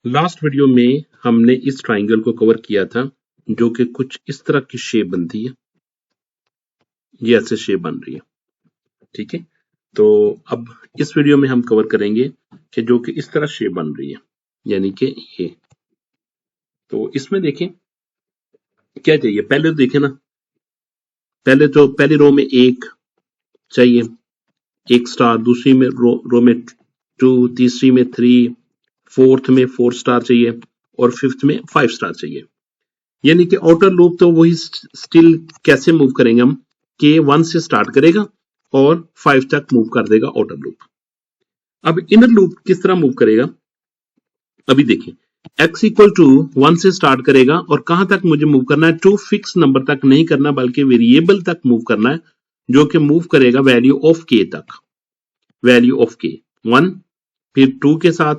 Last video में हमने इस ट्राइंगल को कवर किया था जो कि कुछ इस तरह की शेप बनती है। ये ऐसे शेप बन रही है, ठीक है। तो अब इस वीडियो में हम कवर करेंगे कि जो कि इस तरह शेप बन रही है, यानी कि ये। तो इसमें देखें क्या चाहिए, पहले तो देखें ना, पहले तो पहली रो में एक चाहिए, एक स्टार, दूसरी में रो में 2, तीसरी में 3, फोर्थ में 4 स्टार चाहिए और फिफ्थ में 5 स्टार चाहिए। यानी कि आउटर लूप तो वही स्टिल कैसे मूव करेंगे हम कि 1 से स्टार्ट करेगा और 5 तक मूव कर देगा आउटर लूप। अब इनर लूप किस तरह मूव करेगा, अभी देखें। x इक्वल टू 1 से स्टार्ट करेगा और कहां तक मुझे मूव करना है, टू फिक्स नंबर तक नहीं करना बल्कि वेरिएबल तक मूव करना है, जो कि मूव करेगा वैल्यू ऑफ k तक। वैल्यू ऑफ k 1, फिर 2 के साथ,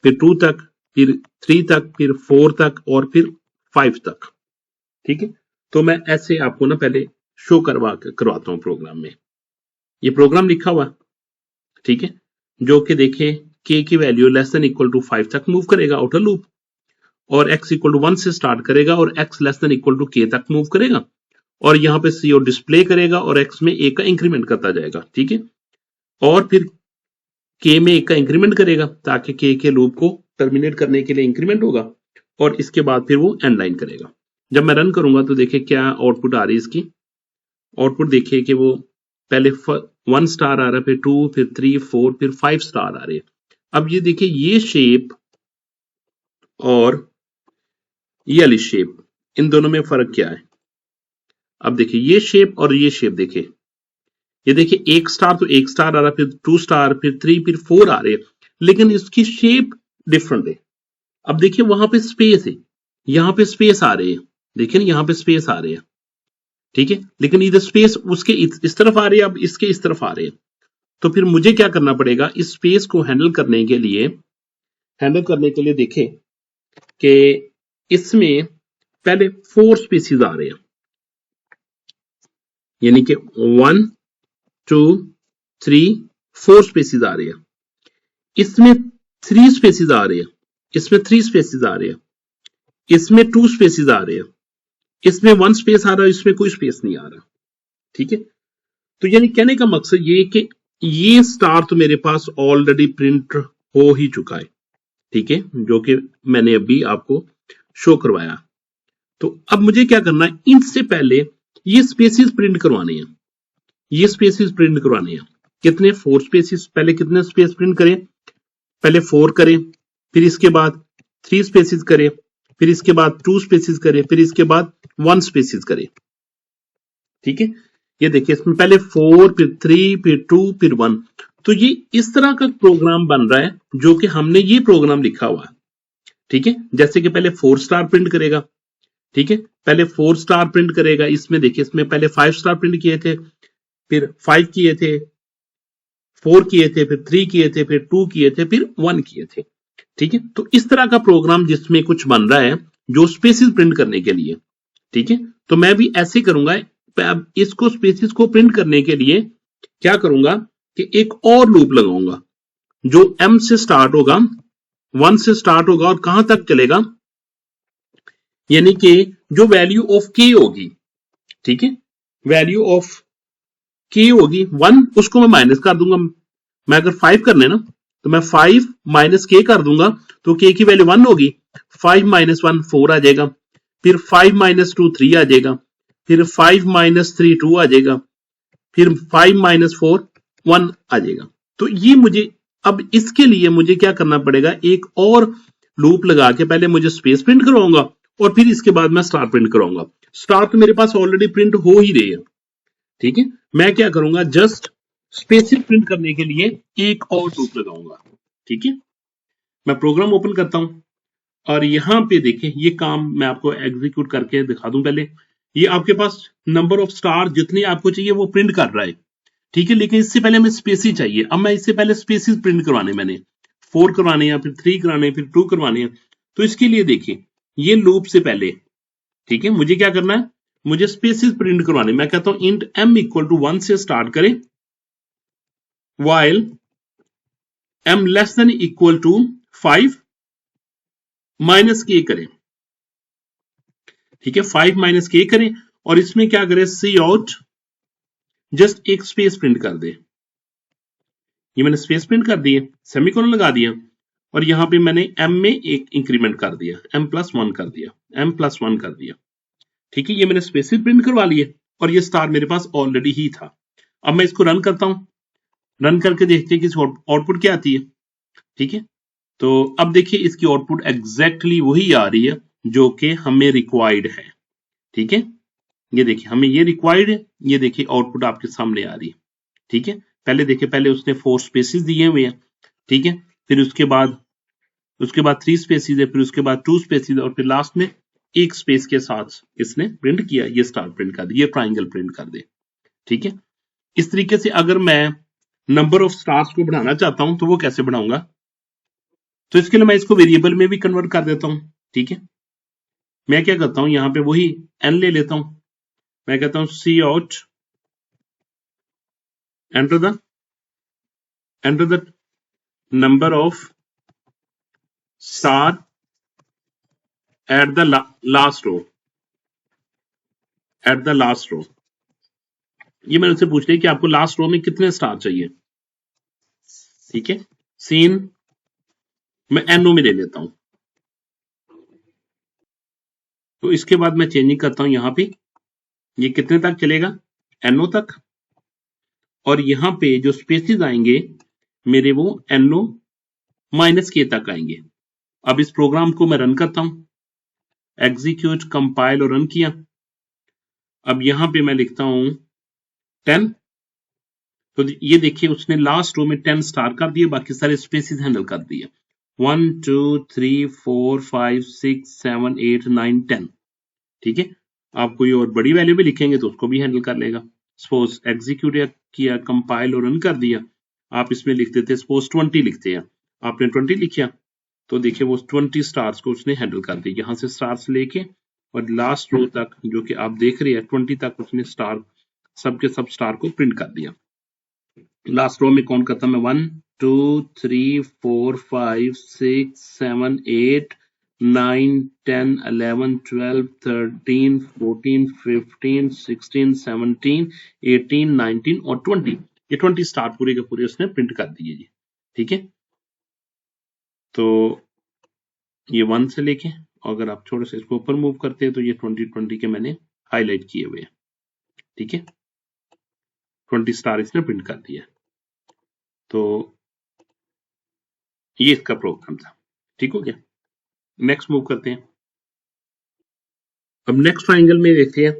फिर 2 तक, फिर 3 तक, फिर 4 तक और फिर 5 तक। ठीक है, तो मैं ऐसे आपको ना पहले शो करवाता हूं प्रोग्राम में। ये प्रोग्राम लिखा हुआ, ठीक है, जो कि देखे k की value less than equal to 5 तक मूव करेगा आउटर लूप, और x इक्वल टू 1 से स्टार्ट करेगा और x less than equal to k तक मूव करेगा, और यहां पे CO डिस्प्ले करेगा और x में a का इंक्रीमेंट करता जाएगा। ठीक है, और फिर k में 1 का इंक्रीमेंट करेगा ताकि k के लूप को टर्मिनेट करने के लिए इंक्रीमेंट होगा, और इसके बाद फिर वो एंड लाइन करेगा। जब मैं रन करूंगा तो देखिए क्या आउटपुट आ रही है इसकी। आउटपुट देखिए कि वो पहले 1 स्टार आ रहा है, फिर 2, फिर 3, 4, फिर 5 स्टार आ रहे हैं। अब ये देखिए ये शेप और ये वाली शेप, इन दोनों में फर्क क्या है। अब देखिए ये शेप और ये शेप देखिए, ये देखिए 1 स्टार तो 1 स्टार आ रहा है, फिर 2 स्टार, फिर 3, फिर 4 आ रहे हैं, लेकिन इसकी शेप डिफरेंट है। अब देखिए वहां पे स्पेस है, यहां पे स्पेस आ रहे हैं, देखिए ना यहां पे स्पेस आ रहे हैं, ठीक है, लेकिन इधर स्पेस उसके इस तरफ आ रही है, अब इसके इस तरफ आ रहे हैं। तो फिर मुझे क्या करना पड़ेगा, इस स्पेस को हैंडल करने के लिए देखें कि इसमें पहले 4 स्पेसिस आ रहे हैं, यानी कि 1, 2, 3, 4 स्पेसिस आ रहे हैं। इसमें 3 स्पेसिस आ रहे हैं, इसमें 3 स्पेसिस आ रहे हैं, इसमें 2 स्पेसिस आ रहे हैं, इसमें 1 स्पेस आ रहा है, इसमें कोई स्पेस नहीं आ रहा। ठीक है, तो यानी कहने का मकसद ये कि ये स्टार तो मेरे पास ऑलरेडी प्रिंट हो ही चुका है, ठीक है, जो कि मैंने अभी आपको शो करवाया। तो अब मुझे क्या करना है, इनसे पहले ये स्पेसिस प्रिंट करवाने हैं, ये स्पेसिस प्रिंट करवाने हैं। कितने, 4 स्पेसिस। पहले कितने स्पेस प्रिंट करें, पहले 4 करें, फिर इसके बाद 3 स्पेसिस करें, फिर इसके बाद 2 स्पेसिस करें, फिर इसके बाद 1 स्पेसिस करें। ठीक है, ये देखिए इसमें पहले 4, फिर 3, फिर 2, फिर 1। तो ये इस तरह का प्रोग्राम बन रहा है जो कि हमने ये प्रोग्राम लिखा हुआ है। ठीक है, जैसे कि पहले 4 स्टार प्रिंट करेगा, ठीक है, पहले 4 स्टार प्रिंट करेगा। इसमें देखिए इसमें पहले 5 स्टार प्रिंट किए थे, फिर 5 किए थे, 4 किए थे, फिर 3 किए थे, फिर 2 किए थे, फिर 1 किए थे। ठीक है, तो इस तरह का प्रोग्राम जिसमें कुछ बन रहा है जो स्पेसिस प्रिंट करने के लिए। ठीक है, तो मैं भी ऐसे करूंगा, अब इसको स्पेसिस को प्रिंट करने के लिए क्या करूंगा कि एक और लूप लगाऊंगा जो m से स्टार्ट होगा, 1 से स्टार्ट होगा और कहां तक चलेगा, यानी कि जो वैल्यू ऑफ k होगी, ठीक है, वैल्यू ऑफ k होगी 1, उसको मैं माइनस कर दूंगा। मैं अगर 5 करने ना तो मैं 5 माइनस k कर दूंगा, तो k की वैल्यू 1 होगी, 5 माइनस 1 4 आ जाएगा, फिर 5 माइनस 2 3 आ जाएगा, फिर 5 माइनस 3 2 आ जाएगा, फिर 5 माइनस 4 1 आ जाएगा। तो ये मुझे, अब इसके लिए मुझे क्या करना पड़ेगा, एक और लूप लगा के पहले मुझे स्पेस प्रिंट करवाऊंगा और फिर इसके बाद मैं स्टार प्रिंट कराऊंगा। स्टार तो मेरे पास ऑलरेडी प्रिंट हो ही रही है। ठीक है, मैं क्या करूंगा, जस्ट स्पेसिस प्रिंट करने के लिए एक और लूप लगाऊंगा। ठीक है, मैं प्रोग्राम ओपन करता हूं और यहां पे देखें ये काम मैं आपको एग्जीक्यूट करके दिखा दूं। पहले ये आपके पास नंबर ऑफ स्टार जितने आपको चाहिए वो प्रिंट कर रहा है, ठीक है, लेकिन इससे पहले हमें स्पेसिस चाहिए। अब मैं इससे पहले स्पेसिस प्रिंट करवाने, मैंने 4 करवाने हैं, फिर 3 करवाने, फिर 2 करवाने हैं। तो इसके लिए देखिए ये लूप से पहले, ठीक है, मुझे क्या करना है, मुझे स्पेसिस प्रिंट करवाने। मैं कहता हूं इंट m इक्वल टू 1 से स्टार्ट करें while m less than equal to 5 minus k करें, ठीक है, 5 माइनस के करें और इसमें क्या करें, सी आउट, जस्ट एक स्पेस प्रिंट कर दे। ये मैंने स्पेस प्रिंट कर दिए, सेमीकोलन लगा दिया और यहां पे मैंने m में एक इंक्रीमेंट कर दिया, m+1 कर दिया, m+1 कर दिया, ठीक है। ये मैंने स्पेसिस प्रिंट करवा लिए और ये स्टार मेरे पास ऑलरेडी ही था। अब मैं इसको रन करता हूं, रन करके देखते हैं कि आउटपुट क्या आती है, ठीक है। तो अब देखिए इसकी आउटपुट एग्जैक्टली वही आ रही है जो कि हमें रिक्वायर्ड है, ठीक है। ये देखिए हमें ये रिक्वायर्ड है, ये देखिए आउटपुट आपके सामने आ रही है, ठीक है। पहले देखिए, पहले उसने 4 स्पेसिस दिए हुए हैं, ठीक है, फिर उसके बाद 3 स्पेसिस है, फिर उसके बाद 2 स्पेसिस और फिर लास्ट में एक स्पेस के साथ इसने प्रिंट किया, ये स्टार प्रिंट कर दे, ये ट्राइंगल प्रिंट कर दे, ठीक है। इस तरीके से अगर मैं नंबर ऑफ स्टार्स को बढ़ाना चाहता हूं तो वो कैसे बढ़ाऊंगा, तो इसके लिए मैं इसको वेरिएबल में भी कन्वर्ट कर देता हूं, ठीक है। मैं क्या करता हूं, यहां पे वही n ले लेता हूं, मैं कहता हूं cout, enter the number of star at the last row, ये मैंने उनसे पूछ लिया कि आपको लास्ट रो में कितने स्टार चाहिए, ठीक है। सीन मैं एनओ में ले लेता हूं, तो इसके बाद मैं चेंजिंग करता हूं, यहां पे ये कितने तक चलेगा, एनओ तक, और यहां पे जो स्पेसिस आएंगे मेरे वो एनओ माइनस के तक आएंगे। अब इस प्रोग्राम को मैं रन करता हूं, एग्जीक्यूट, कंपाइल और रन किया। अब यहां पे मैं लिखता हूं 10, तो ये देखिए उसने लास्ट रो में 10 स्टार कर दिए, बाकी सारे स्पेसिस हैंडल कर दिए, 1 2 3 4 5 6 7 8 9 10, ठीक है। आप कोई और बड़ी वैल्यू भी लिखेंगे तो उसको भी हैंडल कर लेगा। सपोज एग्जीक्यूट किया, कंपाइल और रन कर दिया, आप इसमें लिख देते सपोज 20 लिखते हैं, आपने 20 लिखा तो देखिए वो 20 स्टार्स को उसने हैंडल कर दिया, यहां से स्टार्स लेके और लास्ट रो तक जो कि आप देख रहे हैं 20 तक उसने स्टार, सबके सब स्टार को प्रिंट कर दिया। लास्ट रो में कौन करता, मैं 1 2 3 4 5 6 7 8 9 10 11 12 13 14 15 16 17 18 19 और 20, ये 20 स्टार पूरे के पूरे उसने प्रिंट कर दिए जी, ठीक है। तो ये 1 से लेके, अगर आप थोड़ा सा इसको ऊपर मूव करते हैं तो ये 20 के मैंने हाईलाइट किए हुए हैं, ठीक है। 20 स्टार इसने प्रिंट कर दिया, तो ये इसका प्रोग्राम था, ठीक हो गया। नेक्स्ट मूव करते हैं। अब नेक्स्ट ट्राइंगल में देखते हैं,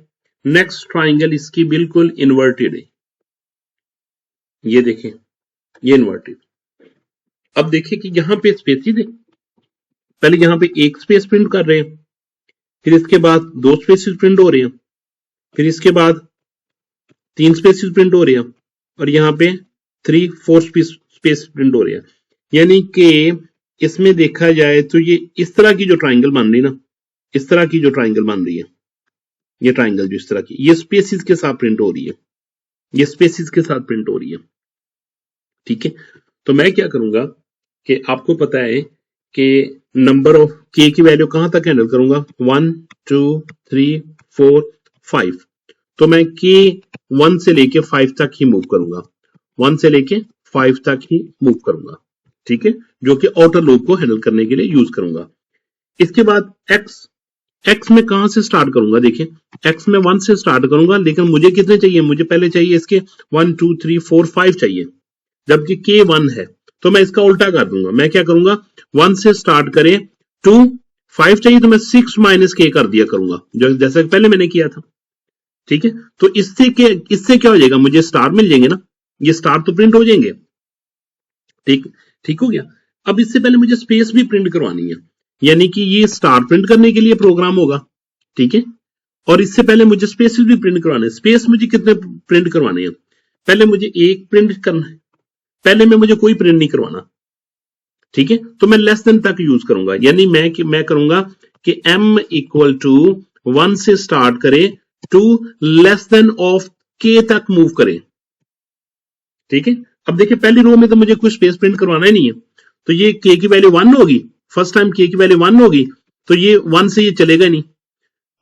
नेक्स्ट ट्राइंगल इसकी बिल्कुल इन्वर्टेड है, ये देखें ये इन्वर्टेड। अब देखिए कि यहां पे स्पेसिस है, पहले यहां पे एक स्पेस प्रिंट कर रहे हैं, फिर इसके बाद 2 स्पेसिस प्रिंट हो रहे हैं, फिर इसके बाद 3 स्पेसिस प्रिंट हो रहे हैं और यहाँ पे 4 स्पेस प्रिंट हो रहे हैं। यानी कि इसमें देखा जाए तो ये इस तरह की जो ट्राइंगल बन रही है ना, इस तरह की जो ट्राइंगल बन रही है, ये ट्राइंगल जो इस तरह की, ये स्पेसिस के साथ प्रिंट हो रही है, ये स्पेसिस के साथ प्रिंट हो रही है, ठीक है। तो मैं क्या करूंगा कि आपको पता है कि नंबर ऑफ के की वैल्यू कहां तक हैंडल करूंगा, 1 2 3 4 5, तो मैं के 1 से लेके 5 तक ही मूव करूंगा, 1 से लेके 5 तक ही मूव करूंगा, ठीक है, जो कि आउटर लूप को हैंडल करने के लिए यूज करूंगा। इसके बाद एक्स में कहां से स्टार्ट करूंगा, देखिए एक्स में 1 से स्टार्ट करूंगा, लेकिन मुझे कितने चाहिए, मुझे पहले चाहिए इसके 1 2 3 4 5 चाहिए, जबकि के 1 है, तो मैं इसका उल्टा कर दूंगा, मैं क्या करूंगा 1 से स्टार्ट करें, 2 5 चाहिए तो मैं 6 माइनस के कर दिया करूंगा, जो जैसा पहले मैंने किया था, ठीक है। तो इससे क्या हो जाएगा, मुझे स्टार मिल जाएंगे ना, ये स्टार तो प्रिंट हो जाएंगे, ठीक हो गया। अब इससे पहले मुझे स्पेस भी प्रिंट करवानी है, यानी कि ये स्टार प्रिंट करने के लिए प्रोग्राम होगा, ठीक है, और इससे पहले मुझे स्पेस भी प्रिंट करवाने हैं। स्पेस मुझे कितने प्रिंट करवाने हैं, पहले मुझे एक प्रिंट करना है, पहले में मुझे कोई प्रिंट नहीं करवाना, ठीक है। तो मैं लेस देन तक यूज करूंगा, यानी मैं करूंगा कि m इक्वल टू 1 से स्टार्ट करे, टू लेस देन ऑफ के तक मूव करें, ठीक है। अब देखिए पहली रो में तो मुझे कोई स्पेस प्रिंट करवाना ही नहीं है, तो ये के की वैल्यू 1 होगी, फर्स्ट टाइम k की वैल्यू 1 होगी तो ये 1 से ये चलेगा नहीं।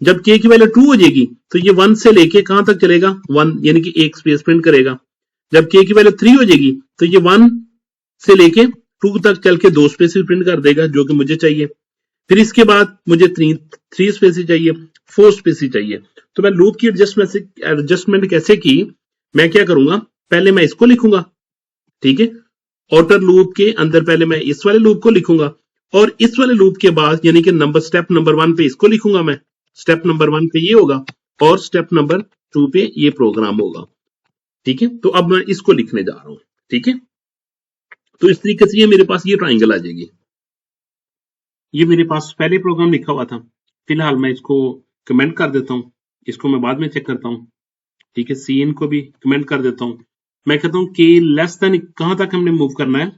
जब k की वैल्यू 2 हो जाएगी तो ये 1 से लेके कहां तक चलेगा, 1 यानी कि एक स्पेस प्रिंट करेगा। जब k की वैल्यू 3 हो जाएगी तो ये 1 से लेके 2 तक चल के 2 स्पेसिस प्रिंट कर देगा जो कि मुझे चाहिए। फिर इसके बाद मुझे 3 स्पेसिस चाहिए, 4 स्पेसिस चाहिए। तो मैं लूप की एडजस्टमेंट कैसे की, मैं क्या करूंगा, पहले मैं इसको लिखूंगा, ठीक है, आउटर लूप के अंदर पहले मैं इस वाले लूप को लिखूंगा और इस वाले लूप के बाद यानी कि स्टेप नंबर 1 पे इसको लिखूंगा मैं, स्टेप नंबर 1 पे ये होगा और स्टेप नंबर 2 पे ये प्रोग्राम होगा, ठीक है। तो अब मैं इसको लिखने जा रहा हूं, ठीक है। तो इस तरीके से ये मेरे पास ये ट्राइंगल आ जाएगी। ये मेरे पास पहले प्रोग्राम लिखा हुआ था, फिलहाल मैं इसको कमेंट कर देता हूं, इसको मैं बाद में चेक करता हूं, ठीक है। सीन को भी कमेंट कर देता हूं। मैं कहता हूं के लेस देन कहां तक हमने मूव करना है,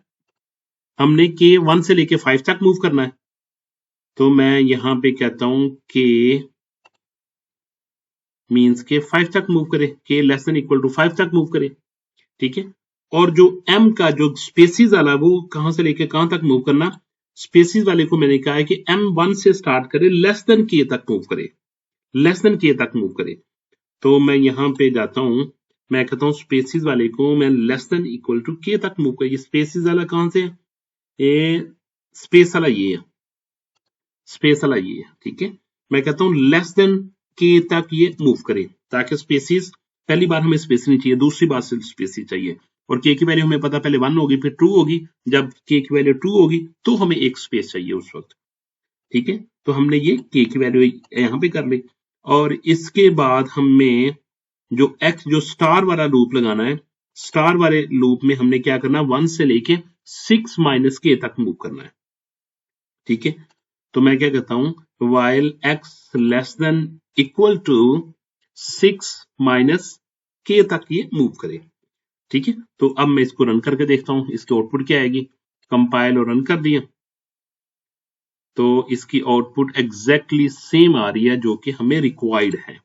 हमने के 1 से लेके 5 तक मूव करना है। तो मैं यहां पे कहता हूं के मींस के 5 तक मूव करे, के लेस देन इक्वल टू 5 तक मूव करे, ठीक है। और जो m का जो स्पेसिस वाला वो कहां से लेके कहां तक मूव करना, स्पेसिस वाले को मैंने कहा है कि m1 से स्टार्ट करे, लेस देन k तक मूव करे, लेस देन k तक मूव करे। तो मैं यहां पे जाता हूं, मैं कहता हूं स्पेसिस वाले को मैं less than equal to k तक मूव करे। ये स्पेसिस वाला कहां से है, ये स्पेस वाला ये है, स्पेस वाला ये है, ठीक है। मैं कहता हूं लेस देन k तक ये मूव करे, ताकि स्पेसिस, पहली बार हमें स्पेस नहीं चाहिए, दूसरी बार से स्पेसिस चाहिए। और k की वैल्यू हमें पता पहले 1 होगी फिर 2 होगी, जब k की वैल्यू 2 होगी तो हमें एक स्पेस चाहिए उस वक्त, ठीक है। तो हमने ये k की वैल्यू यहां पे कर ली और इसके बाद हमें जो x जो स्टार वाला लूप लगाना है, स्टार वाले लूप में हमने क्या करना, 1 से लेके 6 माइनस k तक मूव करना है, ठीक है। तो मैं क्या कहता हूं while x less than equal to 6 minus k तक ये मूव करे, ठीक है। तो अब मैं इसको रन करके देखता हूं इसकी आउटपुट क्या आएगी। कंपाइल और रन कर दिया तो इसकी आउटपुट एग्जैक्टली सेम आ रही है जो कि हमें रिक्वायर्ड है।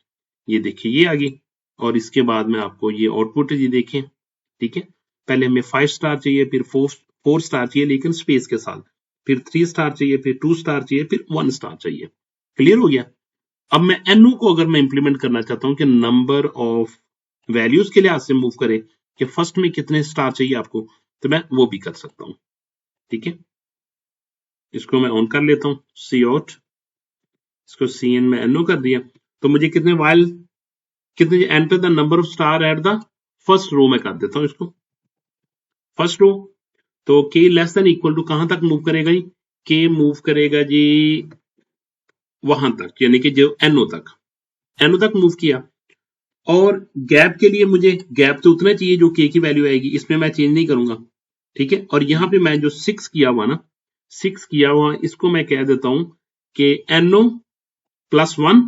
ये देखिए ये आ गई और इसके बाद में आपको ये आउटपुट ये देखें, ठीक है। पहले हमें 5 स्टार चाहिए, फिर 4 स्टार चाहिए लेकिन स्पेस के साथ, फिर 3 स्टार चाहिए, फिर 2 स्टार चाहिए, फिर 1 स्टार चाहिए। क्लियर हो गया। अब मैं NO को अगर मैं इंप्लीमेंट करना चाहता हूं कि नंबर ऑफ वैल्यूज के लिहाज से मूव करे कि फर्स्ट में कितने स्टार चाहिए आपको, तो मैं वो भी कर सकता हूं, ठीक है। इसको मैं ऑन कर लेता हूं, सी आउट, इसको CN में NO कर दिया तो मुझे कितने वाइल कितने enter the number of star at the first row में कर देता हूं इसको, फर्स्ट रो। तो के लेस देन इक्वल टू कहां तक मूव करेगा जी, के मूव करेगा जी वहां तक, यानी कि जो NO तक मूव किया। और गैप के लिए मुझे गैप तो उतना चाहिए जो के की वैल्यू आएगी, इसमें मैं चेंज नहीं करूंगा, ठीक है। और यहां पे मैं जो 6 किया हुआ ना, 6 किया हुआ इसको मैं कह देता हूं कि NO प्लस 1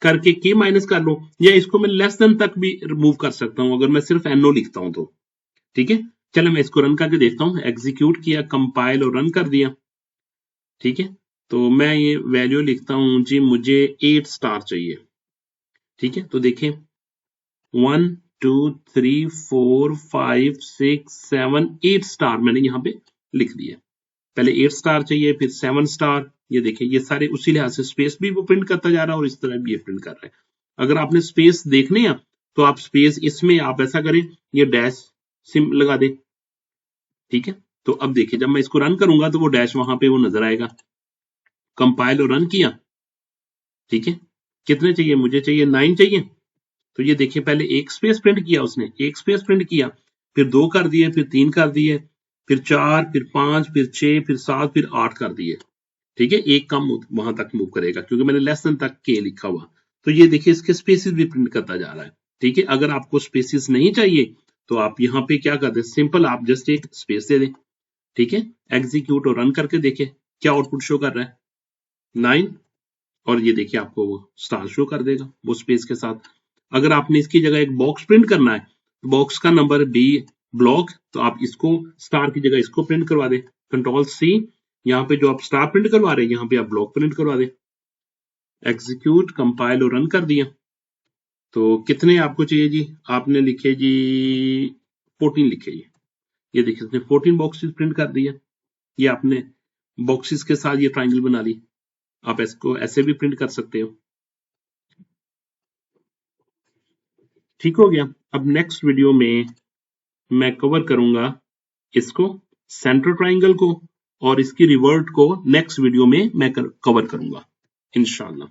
करके के माइनस कर लो, या इसको मैं लेस देन तक भी रिमूव कर सकता हूं अगर मैं सिर्फ NO लिखता हूं तो, ठीक है। चलो मैं इसको रन करके देखता हूं, एग्जीक्यूट किया, कंपाइल और रन कर दिया, ठीक है। तो मैं ये वैल्यू लिखता हूं जी, मुझे 8 स्टार चाहिए, ठीक है। तो देखें 1 2 3 4 5 6 7 8 स्टार मैंने यहां पे लिख दिया। पहले 8 स्टार चाहिए, फिर 7 स्टार, ये देखिए ये सारे उसी लिहाज से स्पेस भी वो प्रिंट करता जा रहा है और इस तरह भी ये प्रिंट कर रहा है। अगर आपने स्पेस देखने हैं तो आप स्पेस इसमें आप ऐसा करें, ये डैश सिम लगा दे, ठीक है। तो अब देखिए जब मैं इसको रन करूंगा तो वो डैश वहां पे वो नजर आएगा। कंपाइल और रन किया, ठीक है। कितने चाहिए, मुझे चाहिए 9 चाहिए। तो ये देखिए पहले एक स्पेस प्रिंट किया उसने, एक स्पेस प्रिंट किया, फिर 2 कर दिए, फिर 3 कर दिए, फिर 4, फिर 5, फिर 6, फिर 7, फिर 8 कर दिए, ठीक है। एक कम वहां तक मूव करेगा क्योंकि मैंने लेस देन तक के लिखा हुआ। तो ये देखिए इसके स्पेसिस भी प्रिंट करता जा रहा है, ठीक है। अगर आपको स्पेसिस नहीं चाहिए तो आप यहाँ पे क्या कर दे, सिंपल आप जस्ट एक स्पेस दे दें, ठीक है। एग्जीक्यूट और रन करके देखें क्या आउटपुट शो कर रहा है, 9, और ये देखिए आपको वो स्टार शो कर देगा वो स्पेस के साथ। अगर आपने इसकी जगह एक बॉक्स प्रिंट करना है, बॉक्स का नंबर B ब्लॉक, तो आप इसको स्टार की जगह इसको प्रिंट करवा दें, Ctrl+C, यहाँ पे जो आप स्टार प्रिंट करवा रहे हैं यहाँ पे आप ब्लॉक प्रिंट करवा दें। एग्जीक्यूट, कंपाइल और रन कर दिया। तो कितने आपको चाहिए जी, आपने लिखे जी 14 लिखे जी, ये देखिए इसने 14 बॉक्सेस प्रिंट कर दिया, ये आपने बॉक्सेस के साथ ये ट्राइंगल बना ली, आप इसको ऐसे भी प्रिंट कर सकते हो। ठीक हो गया। अब नेक्स्ट वीडियो में मैं कवर करूंगा इसको, सेंटर ट्राइंगल को, और इसकी रिवर्ट को नेक्स्ट वीडियो में मैं कवर करूंगा इंशाल्लाह।